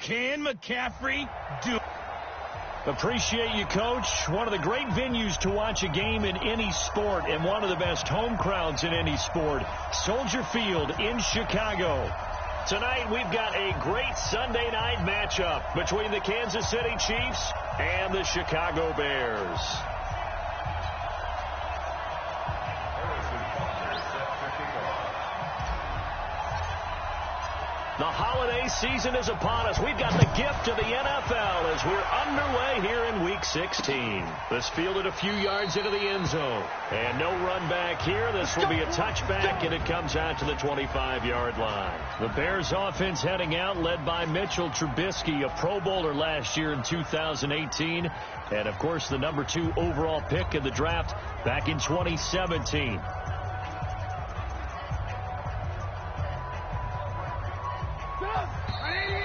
Can McCaffrey do? Appreciate you, Coach. One of the great venues to watch a game in any sport and one of the best home crowds in any sport. Soldier Field in Chicago. Tonight, we've got a great Sunday night matchup between the Kansas City Chiefs and the Chicago Bears. The holiday season is upon us. We've got the gift of the NFL as we're underway here in Week 16. This fielded a few yards into the end zone. And no run back here. This will be a touchback, and it comes out to the 25-yard line. The Bears offense heading out, led by Mitchell Trubisky, a Pro Bowler last year in 2018. And, of course, the number 2 overall pick in the draft back in 2017.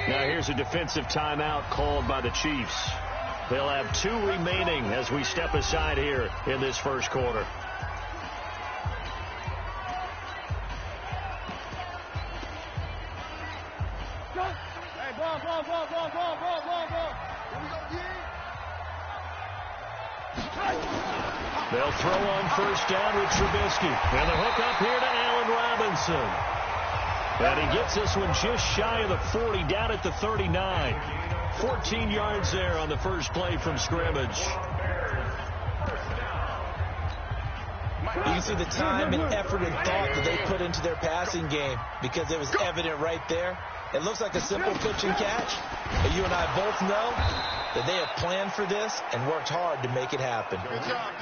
Now here's a defensive timeout called by the Chiefs. They'll have 2 remaining as we step aside here in this first quarter. They'll throw on first down with Trubisky. And the hook up here to Allen Robinson. And he gets this one just shy of the 40, down at the 39. 14 yards there on the first play from scrimmage. You can see the time and effort and thought that they put into their passing game because it was evident right there. It looks like a simple pitch and catch, but you and I both know that they have planned for this and worked hard to make it happen.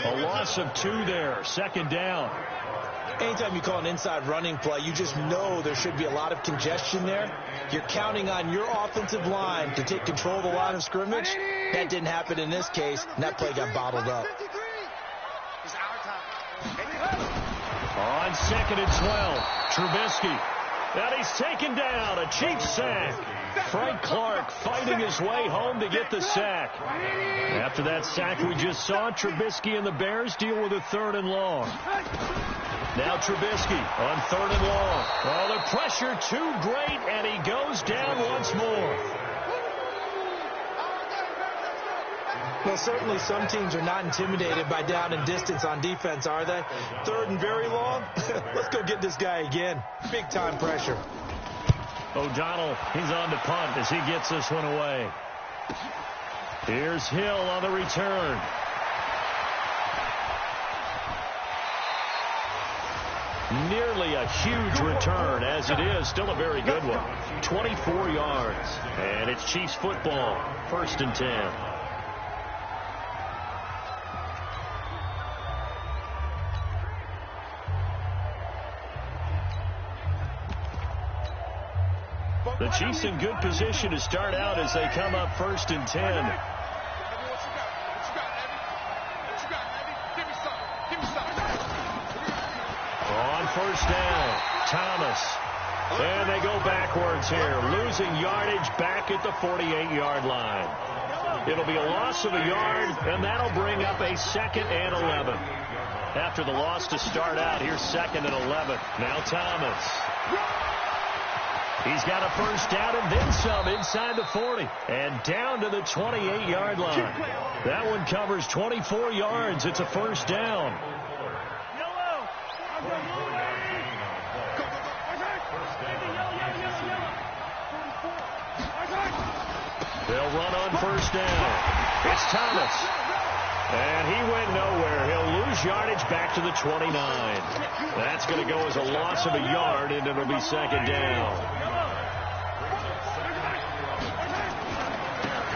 A loss of 2 there, second down. Anytime you call an inside running play, you just know there should be a lot of congestion there. You're counting on your offensive line to take control of the line of scrimmage. That didn't happen in this case, and that play got bottled up. On 2nd and 12, Trubisky. And he's taken down, a Chiefs sack. Frank Clark fighting his way home to get the sack. After that sack we just saw, Trubisky and the Bears deal with a 3rd and long. Now Trubisky on 3rd and long. Oh, the pressure too great, and he goes down once more. Well, certainly some teams are not intimidated by down and distance on defense, are they? 3rd and very long? Let's go get this guy again. Big-time pressure. O'Donnell, he's on to punt as he gets this one away. Here's Hill on the return. Nearly a huge return, as it is. Still a very good one. 24 yards. And it's Chiefs football. 1st and 10. The Chiefs in good position to start out as they come up 1st and 10. On first down, Thomas. And they go backwards here, losing yardage back at the 48-yard line. It'll be a loss of a yard, and that'll bring up a 2nd and 11. After the loss to start out, here's 2nd and 11. Now Thomas. He's got a first down and then some inside the 40 and down to the 28-yard line. That one covers 24 yards. It's a first down. They'll run on first down. It's Thomas. And he went nowhere. He'll lose yardage back to the 29. That's going to go as a loss of a yard, and it'll be 2nd down.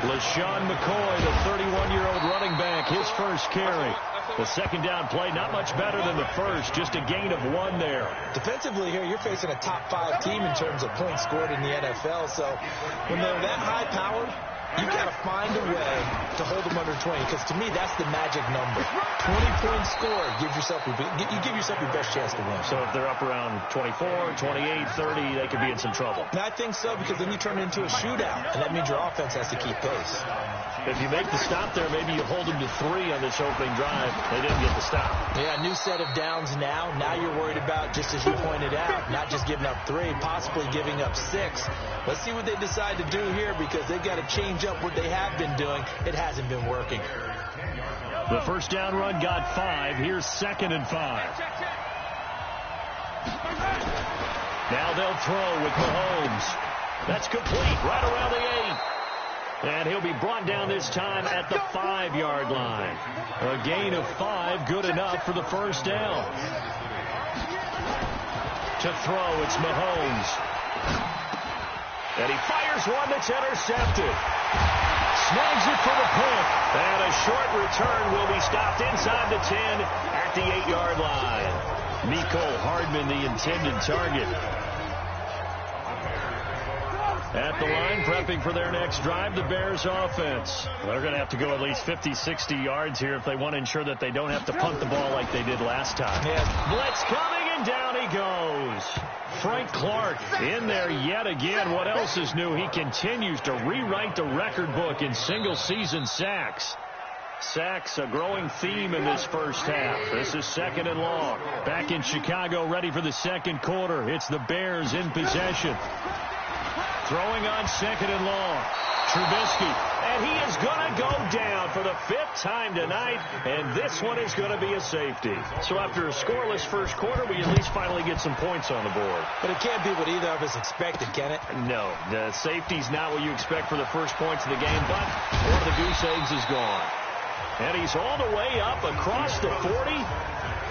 LaShawn McCoy, the 31-year-old running back, his first carry. The 2nd down play, not much better than the first, just a gain of 1 there. Defensively here, you're facing a top 5 team in terms of points scored in the NFL. So when they're that high-powered, you got to find a way to hold them under 20, because to me, that's the magic number. 20-point score, you give yourself your best chance to win. So if they're up around 24, 28, 30, they could be in some trouble. And I think so, because then you turn it into a shootout, and that means your offense has to keep pace. If you make the stop there, maybe you hold them to 3 on this opening drive. They didn't get the stop. Yeah, new set of downs now. Now you're worried about, just as you pointed out, not just giving up 3, possibly giving up 6. Let's see what they decide to do here, because they've got to change up what they have been doing. It hasn't been working. The first down run got 5. Here's 2nd and 5. Now they'll throw with Mahomes. That's complete right around the 8. And he'll be brought down this time at the 5-yard line. A gain of 5, good enough for the first down. To throw, it's Mahomes. And he fires one that's intercepted. Snags it for the pick. And a short return will be stopped inside the 10 at the 8-yard line. Mecole Hardman, the intended target. At the line, prepping for their next drive, the Bears offense. They're going to have to go at least 50, 60 yards here if they want to ensure that they don't have to punt the ball like they did last time. Yeah. Blitz coming, and down he goes. Frank Clark in there yet again. What else is new? He continues to rewrite the record book in single-season sacks. Sacks, a growing theme in this first half. This is 2nd and long. Back in Chicago, ready for the second quarter. It's the Bears in possession. Throwing on 2nd and long. Trubisky. And he is going to go down for the 5th time tonight. And this one is going to be a safety. So after a scoreless first quarter, we at least finally get some points on the board. But it can't be what either of us expected, can it? No. The safety's not what you expect for the first points of the game. But one of the goose eggs is gone. And he's all the way up across the 40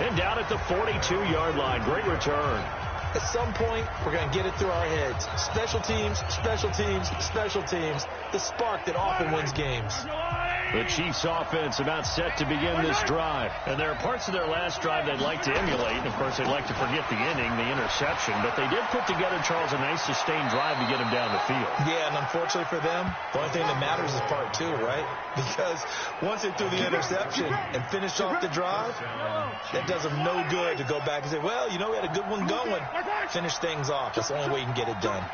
and down at the 42-yard line. Great return. At some point, we're going to get it through our heads. Special teams, special teams, special teams. The spark that often wins games. The Chiefs offense about set to begin this drive. And there are parts of their last drive they'd like to emulate. And, of course, they'd like to forget the inning, the interception. But they did put together, Charles, a nice sustained drive to get them down the field. Yeah, and unfortunately for them, the only thing that matters is part 2, right? Because once they threw the interception and finished off the drive, that does them no good to go back and say, well, you know, we had a good one going. Finish things off. That's the only way you can get it done.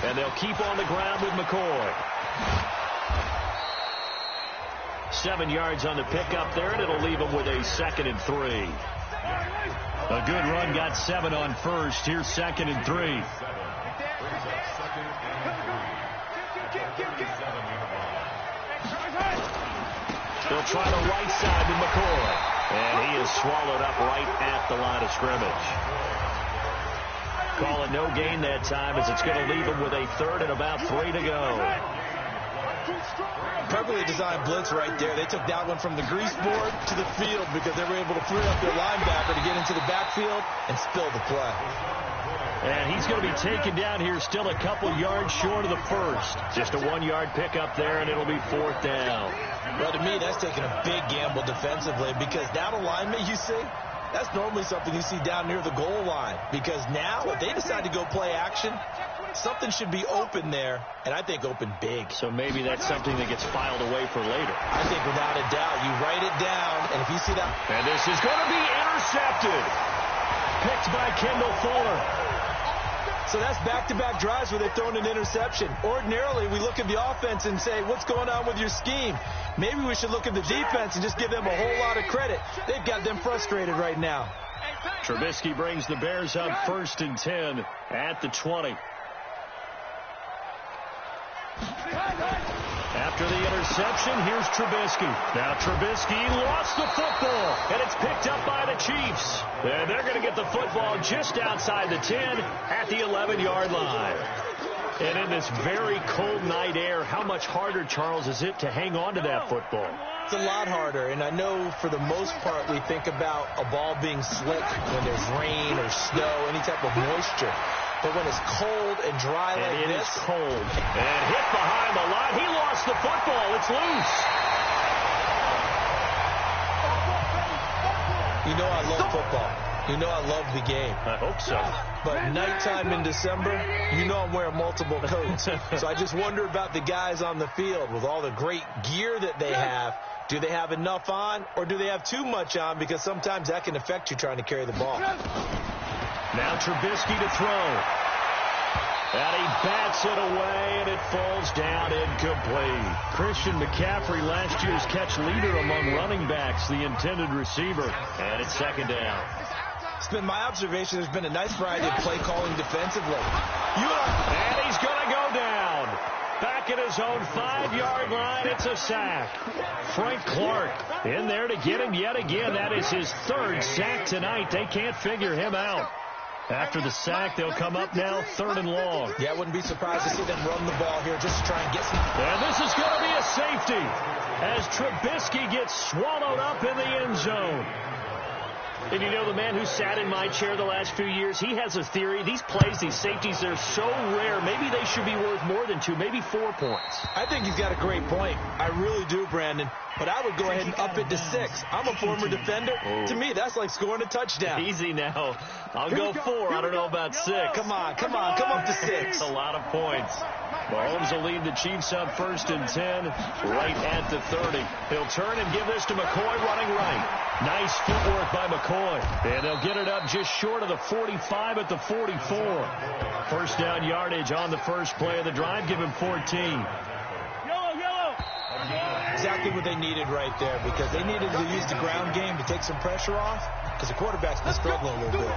And they'll keep on the ground with McCoy. 7 yards on the pickup there, and it'll leave them with a 2nd and 3. A good run got 7 on first. Here's 2nd and 3. They'll try the right side with McCoy. And he is swallowed up right at the line of scrimmage. Call it no gain that time, as it's going to leave them with a 3rd and about 3 to go. Perfectly designed blitz right there. They took that one from the grease board to the field because they were able to free up their linebacker to get into the backfield and spill the play. And he's going to be taken down here, still a couple yards short of the first. Just a 1-yard pickup there, and it'll be 4th down. Well, to me, that's taking a big gamble defensively, because down alignment, you see, that's normally something you see down near the goal line. Because now, if they decide to go play action, something should be open there, and I think open big. So maybe that's something that gets filed away for later. I think without a doubt, you write it down, and if you see that... And this is going to be intercepted. Picked by Kendall Fuller. So that's back-to-back drives where they've thrown an interception. Ordinarily, we look at the offense and say, what's going on with your scheme? Maybe we should look at the defense and just give them a whole lot of credit. They've got them frustrated right now. Trubisky brings the Bears up 1st and 10 at the 20. After the interception, here's Trubisky. Now Trubisky lost the football, and it's picked up by the Chiefs. And they're going to get the football just outside the 10 at the 11-yard line. And in this very cold night air, how much harder, Charles, is it to hang on to that football? It's a lot harder, and I know for the most part we think about a ball being slick when there's rain or snow, any type of moisture. But when it's cold and dry like this... It is cold. And hit behind the line. He lost the football. It's loose. You know I love football. You know I love the game. I hope so. But nighttime in December, you know I'm wearing multiple coats. So I just wonder about the guys on the field with all the great gear that they have. Do they have enough on, or do they have too much on? Because sometimes that can affect you trying to carry the ball. Now Trubisky to throw. And he bats it away, and it falls down incomplete. Christian McCaffrey, last year's catch leader among running backs, the intended receiver. And it's second down. It's been my observation there's been a nice variety of play calling defensively. And he's going to go down. Back at his own 5-yard line, it's a sack. Frank Clark in there to get him yet again. That is his third sack tonight. They can't figure him out. After the sack, they'll come up now 3rd and long. Yeah, I wouldn't be surprised to see them run the ball here just to try and get some. And this is going to be a safety as Trubisky gets swallowed up in the end zone. And you know, the man who sat in my chair the last few years, he has a theory. These plays, these safeties, they're so rare. Maybe they should be worth more than 2, maybe 4 points. I think he's got a great point. I really do, Brandon. But I would go ahead and up it to 6. I'm a former defender. Oh. To me, that's like scoring a touchdown. Easy now. I'll go 4. I don't know about 6. Come on. Come up to 6. A lot of points. Mahomes will lead the Chiefs up 1st and 10, right at the 30. He'll turn and give this to McCoy running right. Nice footwork by McCoy. And they'll get it up just short of the 45 at the 44. First down yardage on the first play of the drive. Give him 14. Exactly what they needed right there, because they needed to use the ground game to take some pressure off, because the quarterback's been struggling a little bit.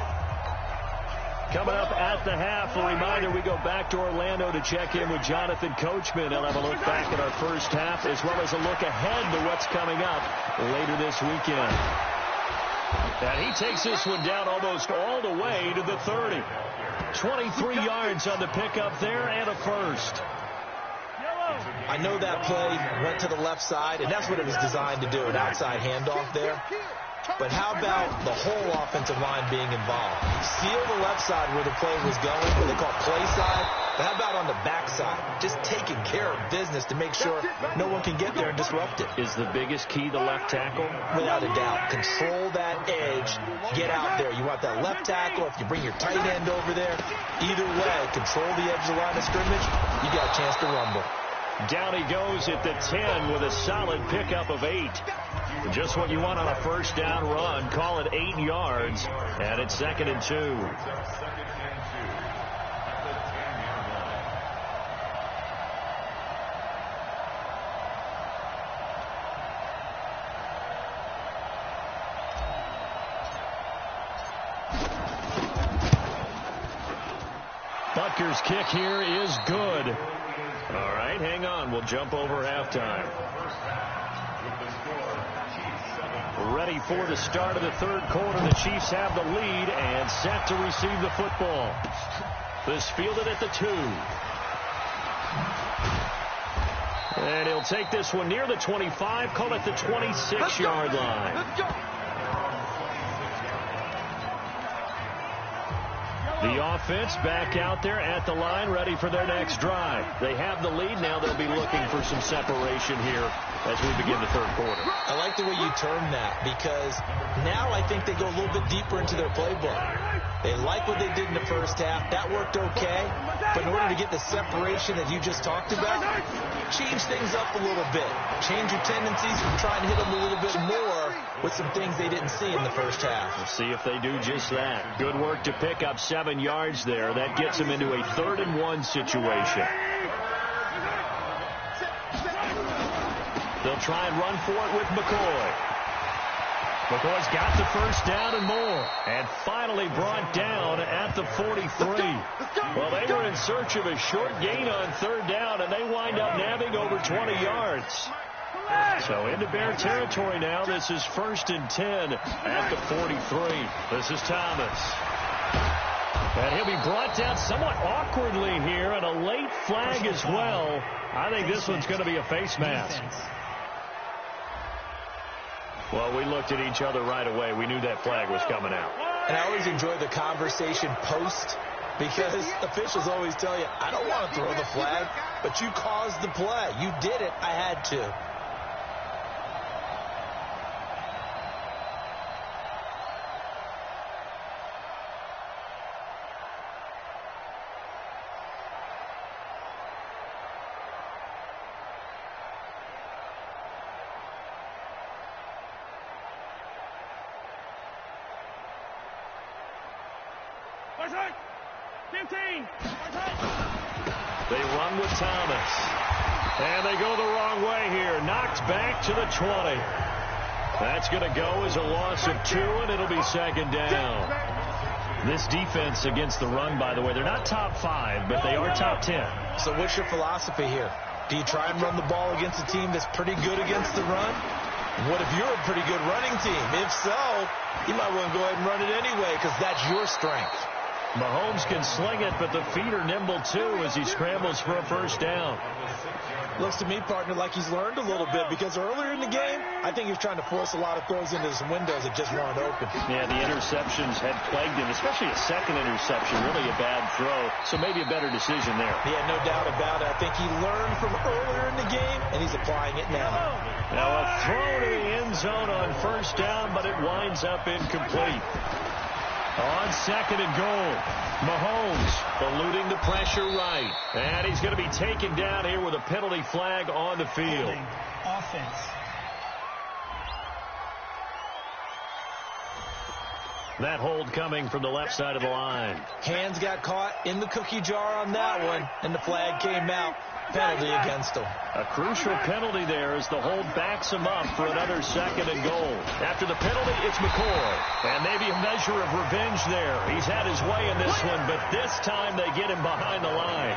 Coming up at the half, a reminder, we go back to Orlando to check in with Jonathan Coachman. He'll have a look back at our first half, as well as a look ahead to what's coming up later this weekend. And he takes this one down almost all the way to the 30. 23 yards on the pickup there and a first. I know that play went to the left side, and that's what it was designed to do, an outside handoff there. But how about the whole offensive line being involved? Seal the left side where the play was going, what they call play side. But how about on the back side? Just taking care of business to make sure no one can get there and disrupt it. Is the biggest key the left tackle? Without a doubt. Control that edge. Get out there. You want that left tackle. If you bring your tight end over there, either way, control the edge of the line of scrimmage. You got a chance to rumble. Down he goes at the 10 with a solid pickup of 8. Just what you want on a first down run. Call it 8 yards. And it's 2nd and 2. Butker's kick here is good. All right, hang on. We'll jump over halftime. Ready for the start of the 3rd quarter. The Chiefs have the lead and set to receive the football. This fielded at the 2. And he'll take this one near the 25, call it the 26-yard line. Let's go. The offense back out there at the line, ready for their next drive. They have the lead. Now they'll be looking for some separation here as we begin the 3rd quarter. I like the way you term that, because now I think they go a little bit deeper into their playbook. They like what they did in the first half. That worked okay. But in order to get the separation that you just talked about, change things up a little bit. Change your tendencies from trying to hit them a little bit more with some things they didn't see in the first half. We'll see if they do just that. Good work to pick up 7 yards there. That gets them into a 3rd and 1 situation. They'll try and run for it with McCoy. McCoy's got the first down and more. And finally brought down at the 43. Well, they were in search of a short gain on 3rd down, and they wind up nabbing over 20 yards. So into Bear territory now. This is 1st and 10 at the 43. This is Thomas. And he'll be brought down somewhat awkwardly here, and a late flag as well. I think this one's going to be a face mask. Well, we looked at each other right away. We knew that flag was coming out. And I always enjoy the conversation post, because officials always tell you, I don't want to throw the flag, but you caused the play. You did it. I had to. 15. They run with Thomas. And they go the wrong way here. Knocked back to the 20. That's going to go as a loss of 2, and it'll be second down. This defense against the run, by the way, they're not top 5, but they are top 10. So what's your philosophy here? Do you try and run the ball against a team that's pretty good against the run? What if you're a pretty good running team? If so, you might want to go ahead and run it anyway because that's your strength. Mahomes can sling it, but the feet are nimble, too, as he scrambles for a first down. Looks to me, partner, like he's learned a little bit because earlier in the game, I think he was trying to force a lot of throws into some windows that just weren't open. Yeah, the interceptions had plagued him, especially a second interception, really a bad throw, so maybe a better decision there. Yeah, no doubt about it. I think he learned from earlier in the game, and he's applying it now. Now a throw to the end zone on first down, but it winds up incomplete. On second and goal, Mahomes eluding the pressure right. And he's going to be taken down here with a penalty flag on the field. Offense. That hold coming from the left side of the line. Hands got caught in the cookie jar on that one, and the flag came out. Penalty against him. A crucial penalty there as the hold backs him up for another second and goal. After the penalty, it's McCoy. And maybe a measure of revenge there. He's had his way in this one, but this time they get him behind the line.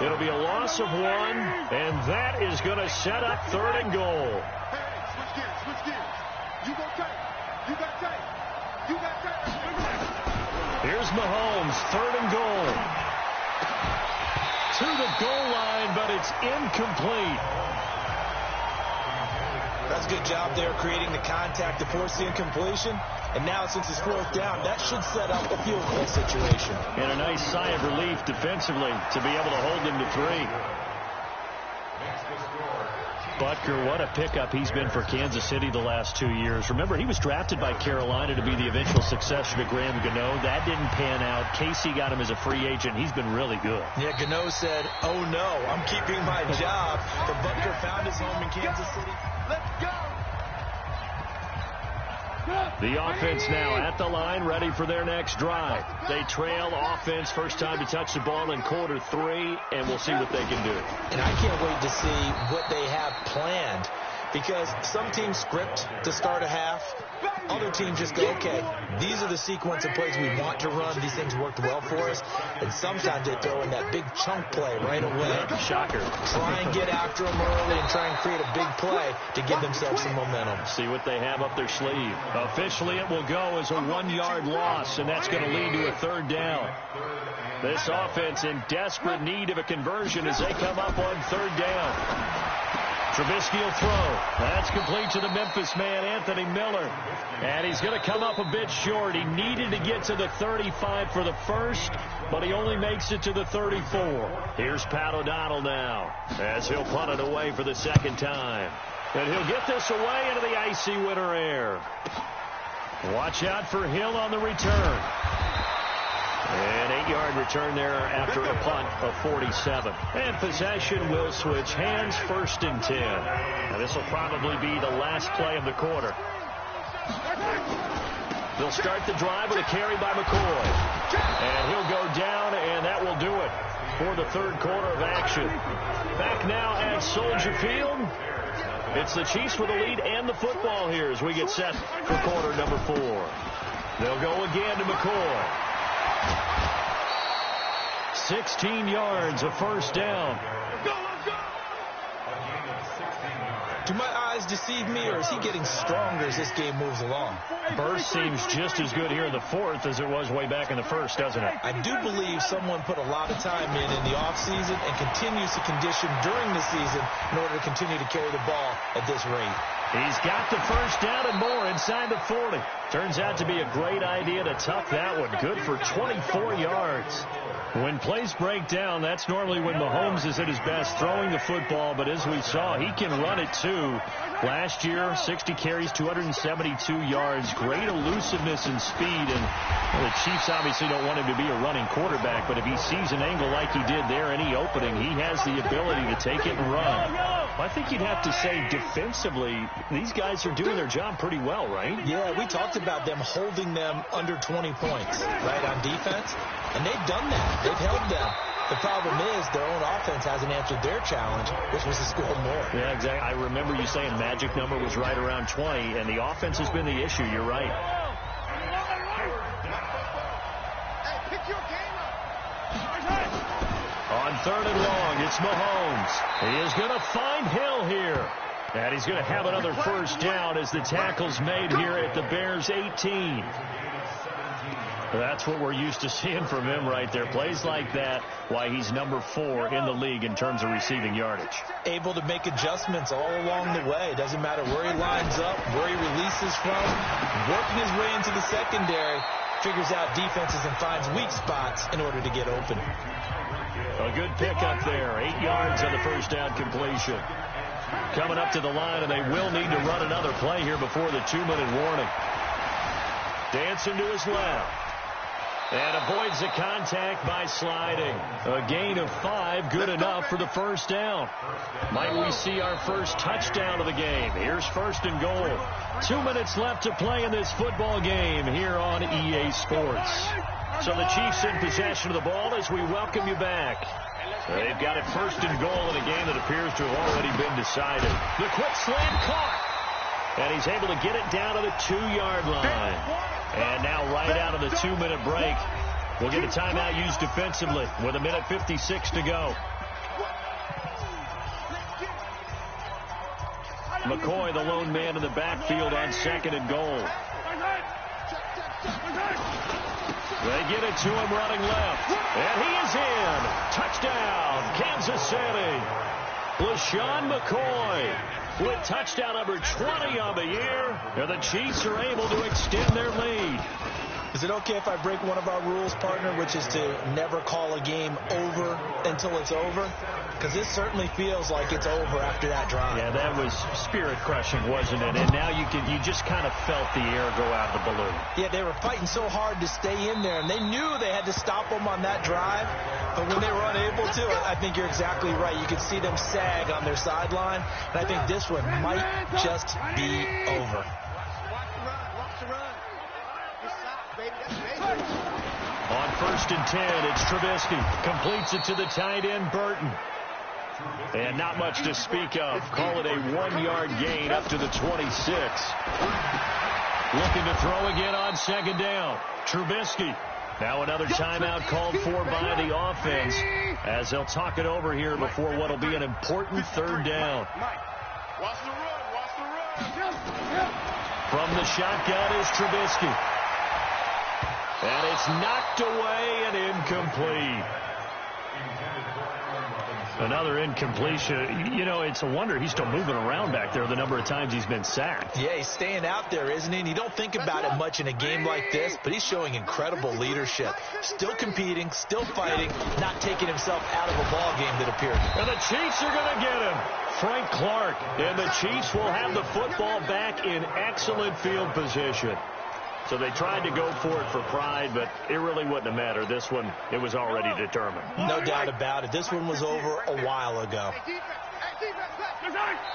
It'll be a loss of 1, and that is going to set up third and goal. Switch gears. You go take. You got take. Here's Mahomes, third and goal. To the goal line, but it's incomplete. That's a good job there creating the contact to force the incompletion. And now since it's fourth down, that should set up a field goal situation. And a nice sigh of relief defensively to be able to hold them to 3. Butker, what a pickup he's been for Kansas City the last 2 years. Remember, he was drafted by Carolina to be the eventual successor to Graham Gano. That didn't pan out. KC got him as a free agent. He's been really good. Yeah, Gano said, oh no, I'm keeping my job. But Butker found his home in Kansas City. Let's go! The offense now at the line, ready for their next drive. They trail offense, first time to touch the ball in quarter 3, and we'll see what they can do. And I can't wait to see what they have planned, because some teams script to start a half. Other teams just go, okay, these are the sequence of plays we want to run. These things worked well for us. And sometimes they throw in that big chunk play right away. Shocker. Try and get after them early and try and create a big play to give themselves some momentum. See what they have up their sleeve. Officially, it will go as a 1-yard loss, and that's going to lead to a third down. This offense in desperate need of a conversion as they come up on third down. Trubisky will throw. That's complete to the Memphis man, Anthony Miller. And he's going to come up a bit short. He needed to get to the 35 for the first, but he only makes it to the 34. Here's Pat O'Donnell now as he'll punt it away for the second time. And he'll get this away into the icy winter air. Watch out for Hill on the return. An 8-yard return there after a punt of 47. And possession will switch hands, first and 10. Now this will probably be the last play of the quarter. They'll start the drive with a carry by McCoy. And he'll go down, and that will do it for the third quarter of action. Back now at Soldier Field. It's the Chiefs with the lead and the football here as we get set for quarter number 4. They'll go again to McCoy. 16 yards, a first down. Do my eyes deceive me, or is he getting stronger as this game moves along? Burst seems just as good here in the fourth as it was way back in the first, doesn't it? I do believe someone put a lot of time in the offseason and continues to condition during the season in order to continue to carry the ball at this rate. He's got the first down and more inside the 40. Turns out to be a great idea to tuck that one. Good for 24 yards. When plays break down, that's normally when Mahomes is at his best throwing the football, but as we saw, he can run it too. Last year, 60 carries, 272 yards, great elusiveness and speed. And well, the Chiefs obviously don't want him to be a running quarterback, but if he sees an angle like he did there, any opening, he has the ability to take it and run. I think you'd have to say defensively, these guys are doing their job pretty well, right? Yeah, we talked about them holding them under 20 points, right, on defense. And they've done that. They've held them. The problem is their own offense hasn't answered their challenge, which was to score more. Yeah, exactly. I remember you saying magic number was right around 20, and the offense has been the issue. You're right. Hey, pick your game up. On 3rd and long, it's Mahomes. He is going to find Hill here. And he's going to have another first down as the tackle's made here at the Bears' 18. That's what we're used to seeing from him right there. Plays like that, why he's number 4 in the league in terms of receiving yardage. Able to make adjustments all along the way. Doesn't matter where he lines up, where he releases from. Working his way into the secondary, figures out defenses and finds weak spots in order to get open. A good pickup there. 8 yards on the first down completion. Coming up to the line, and they will need to run another play here before the 2-minute warning. Dancing to his left. And avoids the contact by sliding. A gain of 5, good enough for the first down. Might we see our first touchdown of the game? Here's 1st and goal. 2 minutes left to play in this football game here on EA Sports. So the Chiefs in possession of the ball as we welcome you back. They've got it 1st and goal in a game that appears to have already been decided. The quick slam caught. And he's able to get it down to the 2-yard line. And now right out of the 2-minute break, we'll get a timeout used defensively with 1:56 to go. McCoy, the lone man in the backfield on 2nd and goal. They get it to him running left. And he is in. Touchdown, Kansas City. LaShawn McCoy with touchdown number 20 on the year. And the Chiefs are able to extend their lead. Is it okay if I break one of our rules, partner, which is to never call a game over until it's over? Because this certainly feels like it's over after that drive. Yeah, that was spirit-crushing, wasn't it? And now you just kind of felt the air go out of the balloon. Yeah, they were fighting so hard to stay in there, and they knew they had to stop them on that drive. But when they were unable to, I think you're exactly right. You could see them sag on their sideline, and I think this one might just be over. On 1st and 10, it's Trubisky. Completes it to the tight end, Burton. And not much to speak of. Call it a 1-yard gain up to the 26. Looking to throw again on 2nd down. Trubisky. Now another timeout called for by the offense as they'll talk it over here before what will be an important 3rd down. Watch the run. Watch the run. From the shotgun is Trubisky. And it's knocked away and incomplete. Another incompletion. You know, it's a wonder he's still moving around back there the number of times he's been sacked. Yeah, he's staying out there, isn't he? And you don't think about it much in a game like this, but he's showing incredible leadership. Still competing, still fighting, not taking himself out of a ball game that appeared. And the Chiefs are going to get him. Frank Clark. And the Chiefs will have the football back in excellent field position. So they tried to go for it for pride, but it really wouldn't have mattered. This one, it was already determined. No doubt about it. This one was over a while ago.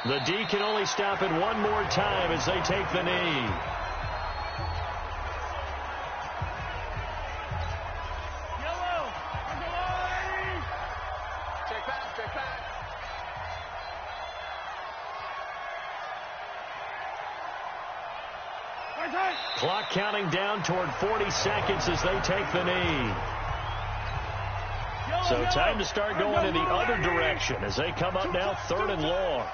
The D can only stop it one more time as they take the knee. Clock counting down toward 40 seconds as they take the knee. So time to start going in the other direction as they come up now 3rd and long.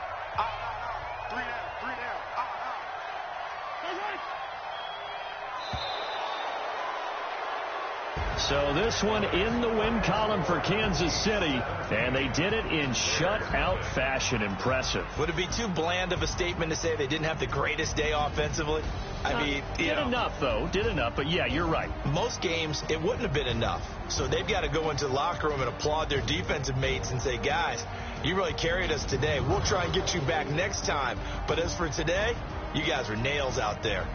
So this one in the win column for Kansas City, and they did it in shutout fashion. Impressive. Would it be too bland of a statement to say they didn't have the greatest day offensively? I mean, did enough, though. Did enough, but yeah, you're right. Most games, it wouldn't have been enough. So they've got to go into the locker room and applaud their defensive mates and say, guys, You really carried us today. We'll try and get you back next time. But as for today, you guys are nails out there.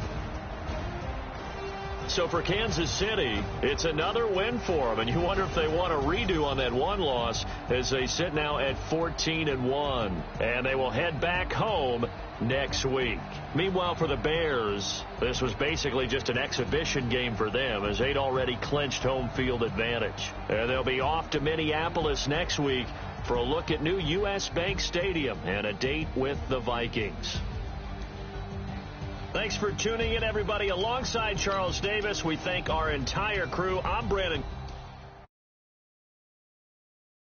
So for Kansas City, it's another win for them, and you wonder if they want a redo on that one loss as they sit now at 14-1, and they will head back home next week. Meanwhile, for the Bears, this was basically just an exhibition game for them as they'd already clinched home field advantage. And they'll be off to Minneapolis next week for a look at new U.S. Bank Stadium and a date with the Vikings. Thanks for tuning in, everybody. Alongside Charles Davis, we thank our entire crew. I'm Brandon.